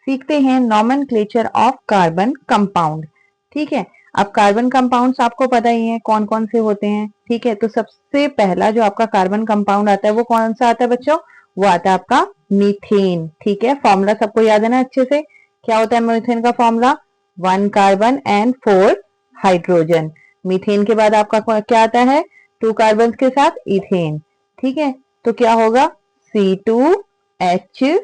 सीखते हैं nomenclature of carbon compound. ठीक है, अब कार्बन कंपाउंड्स आपको पता ही है कौन कौन से होते हैं। ठीक है, तो सबसे पहला जो आपका कार्बन कंपाउंड आता है वो कौन सा आता है बच्चों? वो आता है आपका मीथेन। ठीक है, फॉर्मूला सबको याद है ना अच्छे से? क्या होता है मीथेन का formula? 1 carbon and 4 hydrogen. Methane के बाद आपका क्या आता है? 2 कार्बन के साथ इथेन। ठीक है, तो क्या होगा? C2H6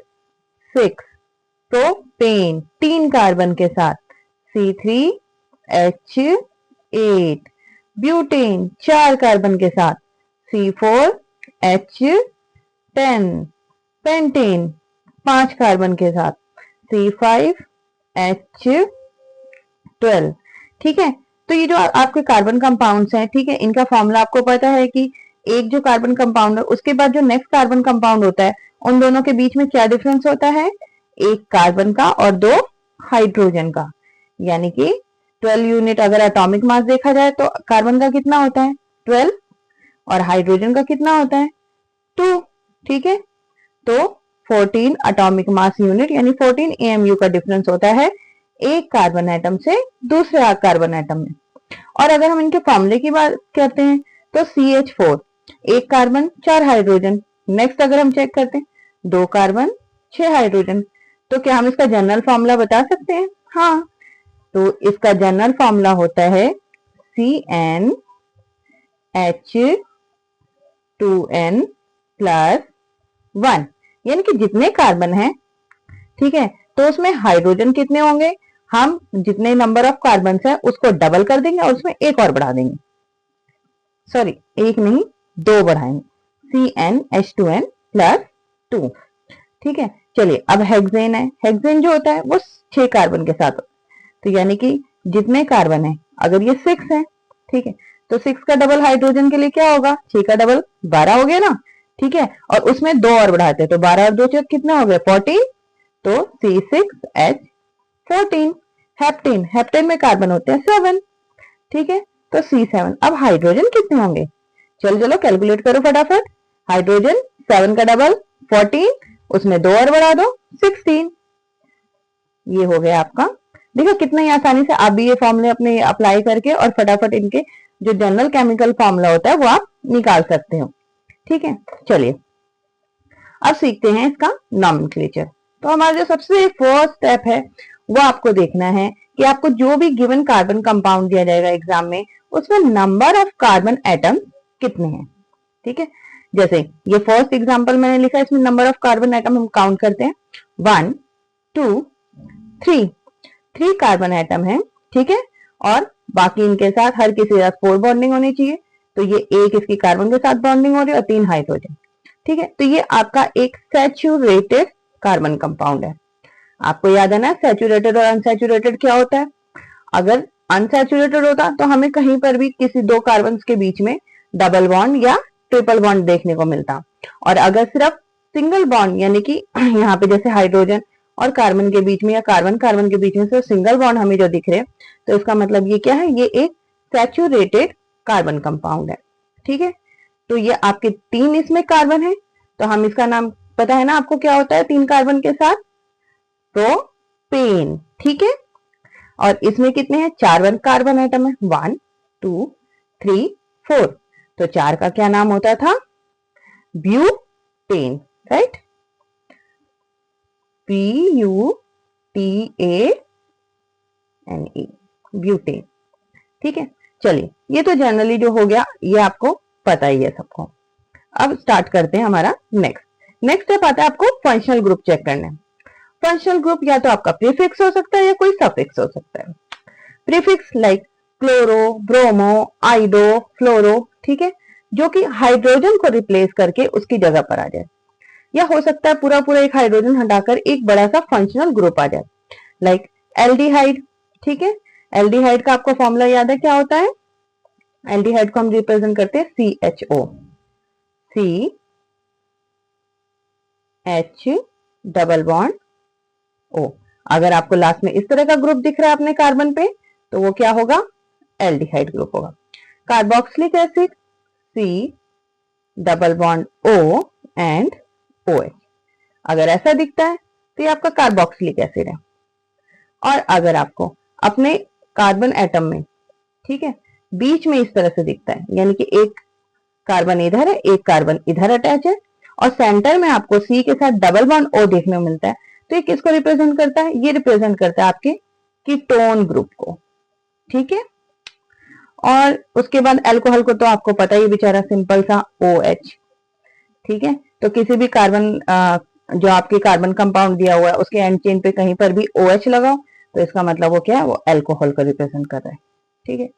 प्रोपेन 3 कार्बन के साथ, C3H8 ब्यूटेन 4 कार्बन के साथ, C4H10 पेंटेन 5 कार्बन के साथ, C5H12। ठीक है, तो ये जो आपके कार्बन कंपाउंड्स हैं, ठीक है, इनका फॉर्मूला आपको पता है कि एक जो कार्बन कंपाउंड है उसके बाद जो नेक्स्ट कार्बन कंपाउंड होता है उन दोनों के बीच में क्या डिफरेंस होता है? 1 कार्बन का और 2 हाइड्रोजन का। यानी कि 12 यूनिट अगर एटॉमिक मास देखा जाए तो कार्बन का कितना होता है? 12 और हाइड्रोजन का कितना होता है? 2। ठीक है, तो 14 एटॉमिक मास यूनिट यानी 14 AMU का डिफरेंस होता है एक कार्बन एटम से दूसरे कार्बन एटम में। और अगर हम इनके फॉर्मूले की बात करते हैं तो CH4 1 कार्बन 4 हाइड्रोजन। नेक्स्ट अगर हम चेक करते हैं 2 कार्बन 6 हाइड्रोजन। तो क्या हम इसका जनरल फॉर्मूला बता सकते हैं? हाँ, तो इसका जनरल फॉर्मूला होता है CnH2n+1। यानी कि जितने कार्बन हैं, ठीक है, तो उसमें हाइड्रोजन कितने होंगे? हम जितने नंबर ऑफ कार्बन है उसको डबल कर देंगे और उसमें एक और बढ़ा देंगे। सॉरी, एक नहीं 2 बढ़ाएंगे, CnH2n+2। ठीक है, चलिए अब हेक्सेन है। हेक्सेन जो होता है वो 6 कार्बन के साथ होता है। तो यानी कि जितने कार्बन है, अगर ये 6 है, ठीक है, तो 6 का डबल हाइड्रोजन के लिए क्या होगा? 6 का डबल 12 हो गया ना। ठीक है, और उसमें 2 और बढ़ाते हैं तो 12 और 2 कितना हो गया? 14। तो C6H14। हेप्टेन, हेप्टेन में कार्बन होते हैं 7। ठीक है, तो C7। अब हाइड्रोजन कितने होंगे? चलो कैलकुलेट करो फटाफट। हाइड्रोजन 7 का डबल 14, उसमें 2 और बढ़ा दो 16। ये हो गया आपका। देखो कितना ही आसानी से आप भी ये फॉर्मूले अपने अप्लाई करके और फटाफट इनके जो जनरल केमिकल फॉर्मूला होता है वो आप निकाल सकते हो। ठीक है, चलिए अब सीखते हैं इसका नॉमेनक्लेचर। तो हमारा जो सबसे फर्स्ट स्टेप है वो आपको देखना है कि आपको जो भी गिवन कार्बन कंपाउंड दिया जाएगा एग्जाम में उसमें नंबर ऑफ कार्बन एटम कितने हैं। ठीक है, जैसे ये फर्स्ट एग्जांपल मैंने लिखा है, इसमें नंबर ऑफ कार्बन एटम हम काउंट करते हैं 1 2 3 कार्बन एटम है। ठीक है, और बाकी इनके साथ हर किसी के साथ 4 बॉन्डिंग होनी चाहिए। तो ये एक इसकी कार्बन के साथ बॉन्डिंग हो रही है और 3 हाइड्रोजन। ठीक है, तो ये आपका एक सैचुरेटेड कार्बन कंपाउंड है। आपको याद है ना सैचुरेटेड और अनसैचुरेटेड क्या होता है? अगर अनसैचुरेटेड होता तो हमें कहीं पर भी किसी 2 कार्बन के बीच में डबल बॉन्ड या ट्रिपल बॉन्ड देखने को मिलता। और अगर सिर्फ सिंगल बॉन्ड यानी कि यहाँ पे जैसे हाइड्रोजन और कार्बन के बीच में या कार्बन कार्बन के बीच में सिर्फ सिंगल बॉन्ड हमें जो दिख रहे हैं, तो इसका मतलब ये क्या है? ये एक सैचुरेटेड कार्बन कंपाउंड है। ठीक है, तो ये आपके 3 इसमें कार्बन है, तो हम इसका नाम पता है ना आपको क्या होता है 3 कार्बन के साथ? प्रोपेन। ठीक है, और इसमें कितने हैं? 4 कार्बन एटम है, 1 2 3 4। तो 4 का क्या नाम होता था? Butane, right? BUTANE, butane. ठीक है, चलिए ये तो जनरली जो हो गया ये आपको पता ही है सबको। अब स्टार्ट करते हैं हमारा नेक्स्ट स्टेप आता है आपको फंक्शनल ग्रुप चेक करना है। फंक्शनल ग्रुप या तो आपका प्रीफिक्स हो सकता है या कोई सफिक्स हो सकता है। प्रीफिक्स लाइक क्लोरो, ब्रोमो, आइडो, फ्लोरो। ठीक है, जो कि हाइड्रोजन को रिप्लेस करके उसकी जगह पर आ जाए, या हो सकता है पूरा पूरा एक हाइड्रोजन हटाकर एक बड़ा सा फंक्शनल ग्रुप आ जाए, लाइक एल्डिहाइड। ठीक है, एल्डिहाइड का आपको फॉर्मूला याद है क्या होता है? एल्डिहाइड को हम रिप्रेजेंट करते हैं CHO, CH double bond O। अगर आपको लास्ट में इस तरह का ग्रुप दिख रहा है अपने कार्बन पे तो वो क्या होगा? एल्डिहाइड ग्रुप होगा। Carboxylic acid C double bond O and OH। अगर ऐसा दिखता है तो ये आपका कार्बोक्सिलिक एसिड है। और अगर आपको अपने कार्बन एटम में, ठीक है, बीच में इस तरह से दिखता है, यानी कि एक कार्बन इधर है, एक कार्बन इधर अटैच है, और सेंटर में आपको सी के साथ डबल बॉन्ड ओ देखने को मिलता है, तो ये किसको रिप्रेजेंट करता है? ये रिप्रेजेंट करता है आपके कीटोन ग्रुप को, ठीक है। और उसके बाद अल्कोहल को तो आपको पता ही, बेचारा सिंपल सा OH, ठीक है। तो किसी भी कार्बन जो आपके कार्बन कंपाउंड दिया हुआ है उसके एंड चेन पे कहीं पर भी OH लगाओ तो इसका मतलब वो क्या है? वो अल्कोहल को रिप्रेजेंट कर रहा है, ठीक है।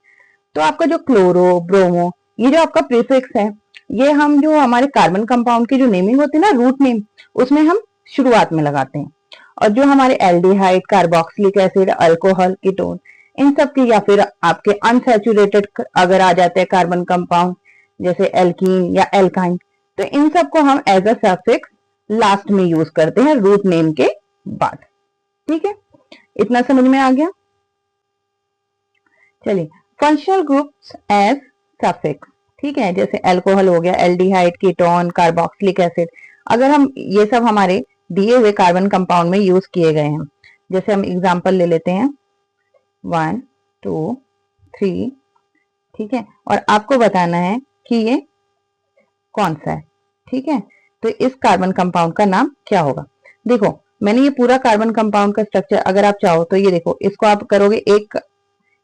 तो आपका जो क्लोरो, ब्रोमो, ये जो आपका प्रीफिक्स है, ये हम जो हमारे कार्बन कंपाउंड की जो नेमिंग होती है ना, रूट नेम, उसमें हम शुरुआत में लगाते हैं। और जो हमारे aldehyde, carboxylic acid, alcohol, ketone, इन सब की, या फिर आपके अनसैचुरेटेड अगर आ जाते हैं कार्बन कंपाउंड जैसे एल्कीन या एल्काइन, तो इन सबको हम एज अ सफिक्स लास्ट में यूज करते हैं रूट नेम के बाद, ठीक है। इतना समझ में आ गया? चलिए, फंक्शनल ग्रुप्स एज सफिक्स, ठीक है, जैसे अल्कोहल हो गया, एल्डिहाइड, कीटोन, कार्बोक्सिलिक एसिड, अगर हम ये सब हमारे दिए हुए कार्बन कंपाउंड में यूज किए गए हैं, जैसे हम एग्जांपल ले लेते हैं 1 2 3, ठीक है, और आपको बताना है कि ये कौन सा है, ठीक है। तो इस कार्बन कंपाउंड का नाम क्या होगा? देखो, मैंने ये पूरा कार्बन कंपाउंड का स्ट्रक्चर, अगर आप चाहो तो ये देखो, इसको आप करोगे, एक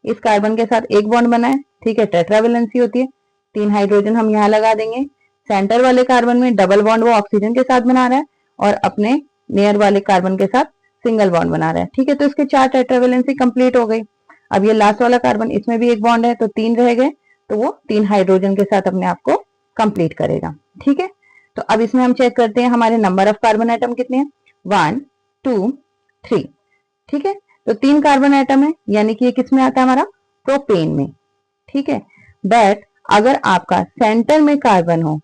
इस कार्बन के साथ एक बॉन्ड बना है, ठीक है, टेट्रावेलेंसी होती है, 3 हाइड्रोजन हम यहाँ लगा देंगे। सेंटर वाले कार्बन में डबल बॉन्ड वो ऑक्सीजन के साथ बना रहा है और अपने नियर वाले कार्बन के साथ सिंगल बॉन्ड बना रहा है, ठीक है। तो इसके 4 टेट्रावेलेंसी कंप्लीट हो गई। अब ये लास्ट वाला कार्बन, इसमें भी एक बॉन्ड है, तो 3 रह गए, तो वो 3 हाइड्रोजन के साथ अपने आप को कंप्लीट करेगा, ठीक है। तो अब इसमें हम चेक करते हैं हमारे नंबर ऑफ कार्बन एटम कितने हैं, 1 2 3, ठीक है। तो 3 कार्बन एटम है, यानी कि ये किस में आता है? हमारा प्रोपेन में, ठीक है। बट अगर आपका सेंटर में कार्बन हो,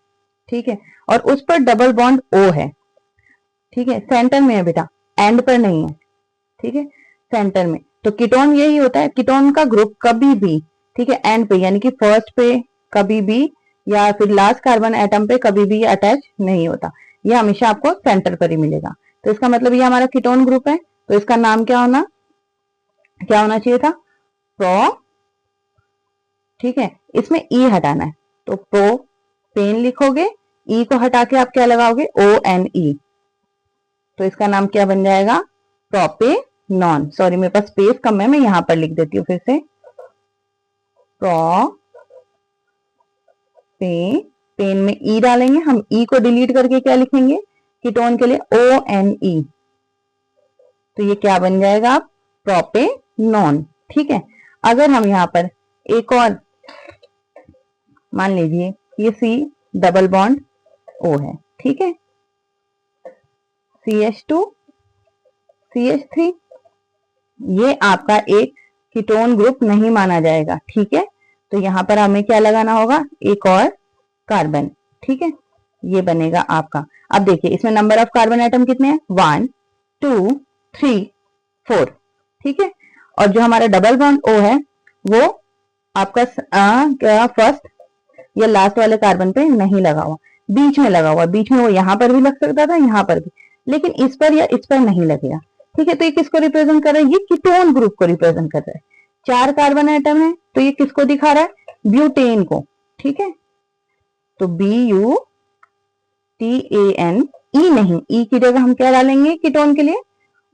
ठीक है, और उस पर डबल बॉन्ड O है, ठीक है, सेंटर में है बेटा, एंड पर नहीं है, ठीक है, सेंटर में, तो कीटोन यही होता है। कीटोन का ग्रुप कभी भी, ठीक है, एंड पे यानी कि फर्स्ट पे कभी भी, या फिर लास्ट कार्बन एटम पे कभी भी अटैच नहीं होता, ये हमेशा आपको सेंटर पर ही मिलेगा। तो इसका मतलब ये हमारा कीटोन ग्रुप है, तो इसका नाम क्या होना चाहिए था? प्रो, ठीक है, इसमें ई हटाना है, तो प्रो पेन लिखोगे, ई को हटा के आप क्या लगाओगे? ONE, तो इसका नाम क्या बन जाएगा? प्रोपेनॉन। सॉरी, मेरे पास स्पेस कम है, मैं यहां पर लिख देती हूँ फिर से, प्रो पेन में ई डालेंगे हम, ई को डिलीट करके क्या लिखेंगे कीटोन के लिए? ONE, तो ये क्या बन जाएगा? आप प्रोपेनॉन, ठीक है। अगर हम यहाँ पर एक और मान लीजिए, ये C डबल बॉन्ड O है, ठीक है, CH2 CH3, ये आपका एक कीटोन ग्रुप नहीं माना जाएगा, ठीक है। तो यहां पर हमें क्या लगाना होगा? एक और कार्बन, ठीक है, ये बनेगा आपका। अब देखिए, इसमें नंबर ऑफ कार्बन एटम कितने हैं? 1 2 3 4, ठीक है। और जो हमारा डबल बॉन्ड O है वो आपका फर्स्ट या लास्ट वाले कार्बन पे नहीं लगा हुआ, बीच में लगा हुआ। बीच में वो यहां पर भी लग सकता था, यहां पर भी, लेकिन इस पर या इस पर नहीं लगेगा, ठीक है। तो ये किसको रिप्रेजेंट कर रहा है? ये कीटोन ग्रुप को रिप्रेजेंट कर रहा है। 4 कार्बन एटम है, तो ये किसको दिखा रहा है? ब्यूटेन को, ठीक है। तो BUTAN, नहीं, ई की जगह हम क्या डालेंगे कीटोन के लिए?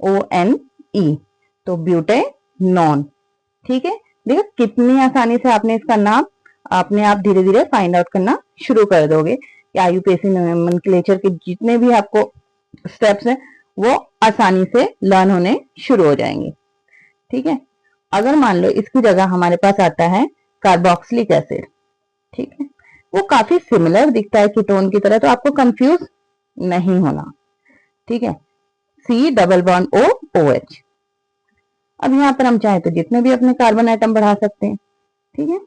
ONE, तो ब्यूटेनॉन, ठीक है। देखो कितनी आसानी से आपने इसका नाम अपने आप धीरे धीरे फाइंड आउट करना शुरू कर दोगे कि IUPAC नोमेनक्लेचर के जितने भी आपको स्टेप्स हैं वो आसानी से लर्न होने शुरू हो जाएंगे, ठीक है। अगर मान लो इसकी जगह हमारे पास आता है कार्बोक्सिलिक एसिड, ठीक है, वो काफी सिमिलर दिखता है कीटोन की तरह, तो आपको कंफ्यूज नहीं होना, ठीक है। C double bond O OH। अब यहां पर हम चाहे तो जितने भी अपने कार्बन आइटम बढ़ा सकते हैं, ठीक है।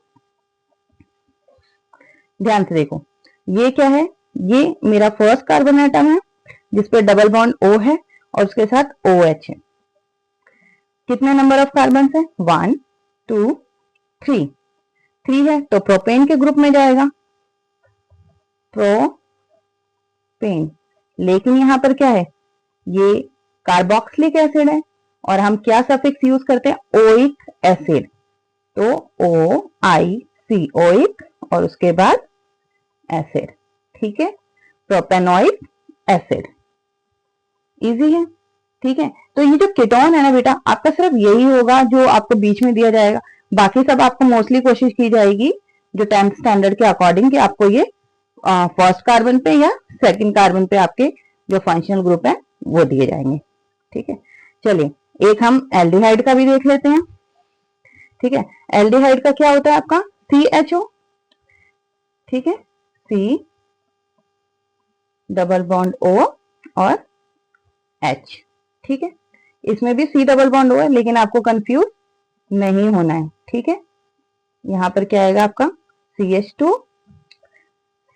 ध्यान से देखो, ये क्या है? ये मेरा फर्स्ट कार्बन आइटम है जिसपे डबल बॉन्ड O है और उसके साथ OH है। कितने नंबर ऑफ कार्बन है? 1 2 3, 3 है, तो प्रोपेन के ग्रुप में जाएगा, प्रोपेन। लेकिन यहां पर क्या है? ये कार्बोक्सिलिक एसिड है और हम क्या सफिक्स यूज करते हैं, ओइक एसिड, तो ओ आई सी, ओइक, और उसके बाद एसिड, ठीक है, प्रोपेनोइक एसिड, इजी है, ठीक है। तो ये जो कीटोन है ना बेटा, आपका सिर्फ यही होगा जो आपको बीच में दिया जाएगा, बाकी सब आपको मोस्टली कोशिश की जाएगी जो 10th स्टैंडर्ड के अकॉर्डिंग कि आपको ये फर्स्ट कार्बन पे या सेकंड कार्बन पे आपके जो फंक्शनल ग्रुप है वो दिए जाएंगे, ठीक है। चलिए एक हम एल्डिहाइड का भी देख लेते हैं, ठीक है। एल्डिहाइड का क्या होता है आपका, CHO, ठीक है, C डबल बॉन्ड O और H, ठीक है। इसमें भी C डबल बॉन्ड O है, लेकिन आपको कंफ्यूज नहीं होना है, ठीक है। यहां पर क्या आएगा आपका CH2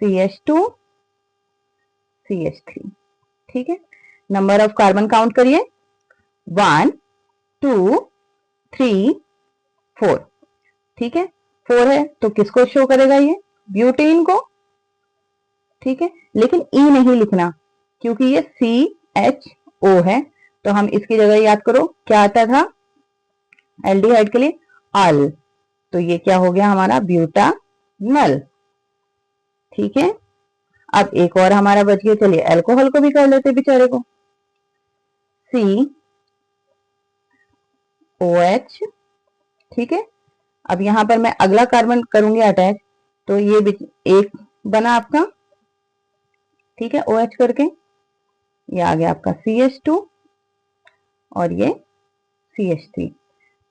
CH2 CH3, ठीक है। नंबर ऑफ कार्बन काउंट करिए, 1 2 3 4, ठीक है। 4 है तो किसको शो करेगा, ये ब्यूटेन को, ठीक है। लेकिन ई नहीं लिखना क्योंकि ये CHO है, तो हम इसकी जगह याद करो क्या आता था एल्डिहाइड के लिए, अल, तो ये क्या हो गया हमारा ब्यूटानल, ठीक है। अब एक और हमारा बच गया, चलिए अल्कोहल को भी कर लेते बेचारे को, COH, ठीक है। अब यहां पर मैं अगला कार्बन करूंगी अटैच, तो ये एक बना आपका, ठीक है, OH करके, ये आ गया आपका CH2 और ये CH3,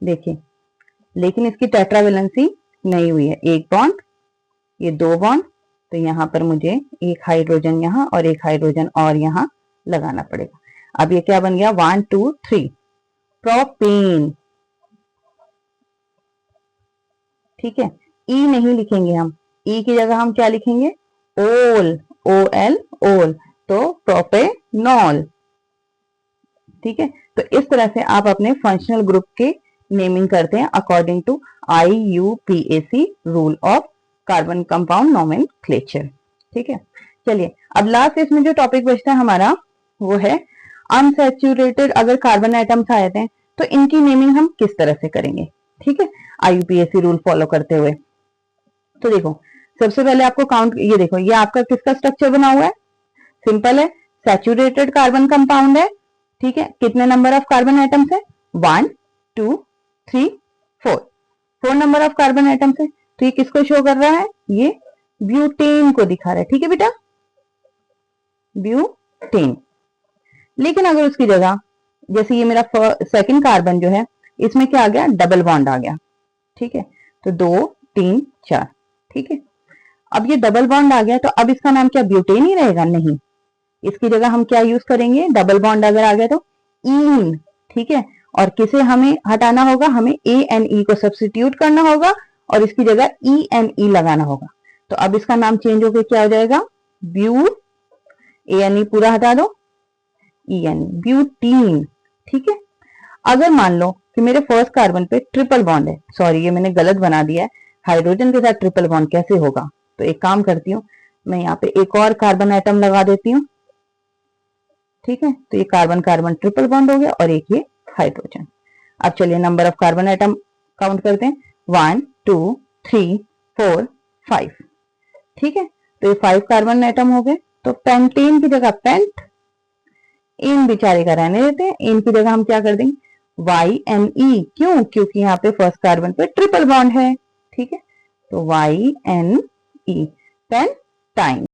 देखिए, लेकिन इसकी टेट्रावेलेंसी नहीं हुई है, एक बॉन्ड, ये 2 बॉन्ड, तो यहां पर मुझे एक हाइड्रोजन यहां और एक हाइड्रोजन और यहां लगाना पड़ेगा। अब ये क्या बन गया, 1 2 3 प्रोपेन, ठीक है। ई नहीं लिखेंगे हम, ई की जगह हम क्या लिखेंगे, ओल, OL, ओल, तो प्रोपेनॉल, ठीक है। तो इस तरह से आप अपने फंक्शनल ग्रुप के नेमिंग करते हैं according to IUPAC rule of carbon compound nomenclature, ठीक है। चलिए अब लास्ट इसमें जो टॉपिक बचता है हमारा वो है अनसैचुरेटेड अगर कार्बन एटम्स आए थे तो इनकी नेमिंग हम किस तरह से करेंगे, ठीक है, IUPAC रूल फॉलो करते हुए। तो देखो सबसे पहले आपको काउंट, ये देखो ये आपका किसका स्ट्रक्चर बना हुआ है, सिंपल है, सैचुरेटेड कार्बन कंपाउंड है, ठीक है। कितने नंबर ऑफ कार्बन एटम्स है, 1 2 3 4 नंबर ऑफ कार्बन एटम्स है, तो ये किसको शो कर रहा है, ये ब्यूटेन को दिखा रहा है, ठीक है बेटा, ब्यूटेन। लेकिन अगर उसकी जगह जैसे ये मेरा सेकंड कार्बन जो है इसमें क्या आ गया, डबल बॉन्ड आ गया, ठीक है, तो 2 3 4, ठीक है। अब ये डबल बॉन्ड आ गया तो अब इसका नाम क्या ब्यूटेन ही रहेगा, नहीं, इसकी जगह हम क्या यूज करेंगे, डबल बॉन्ड अगर आ गया तो ईन, ठीक है। और किसे हमें हटाना होगा, हमें ANE को सब्स्टिट्यूट करना होगा और इसकी जगह ENE लगाना होगा, तो अब इसका नाम चेंज होकर क्या हो जाएगा, ANE पूरा हटा दो, EN, ब्यूटीन, ठीक है। अगर मान लो कि मेरे फर्स्ट कार्बन पे ट्रिपल बॉन्ड है, सॉरी ये मैंने गलत बना दिया है, हाइड्रोजन के साथ ट्रिपल बॉन्ड कैसे होगा, तो एक काम करती हूँ मैं यहाँ पे एक और कार्बन एटम लगा देती हूँ, ठीक है, तो ये कार्बन कार्बन ट्रिपल बॉन्ड हो गया और एक ये हाइड्रोजन। अब चलिए number of carbon atom count करते हैं, 1 2 3 4 5, ठीक है, तो ये 5 कार्बन एटम हो गए, तो पेंटेन की जगह पेंट, इन बेचारे का रहने देते हैं, इन की जगह हम क्या कर देंगे, YNE, क्यों, क्योंकि यहाँ पे फर्स्ट कार्बन पे ट्रिपल बॉन्ड है, ठीक है, तो YNE पेंटाइन,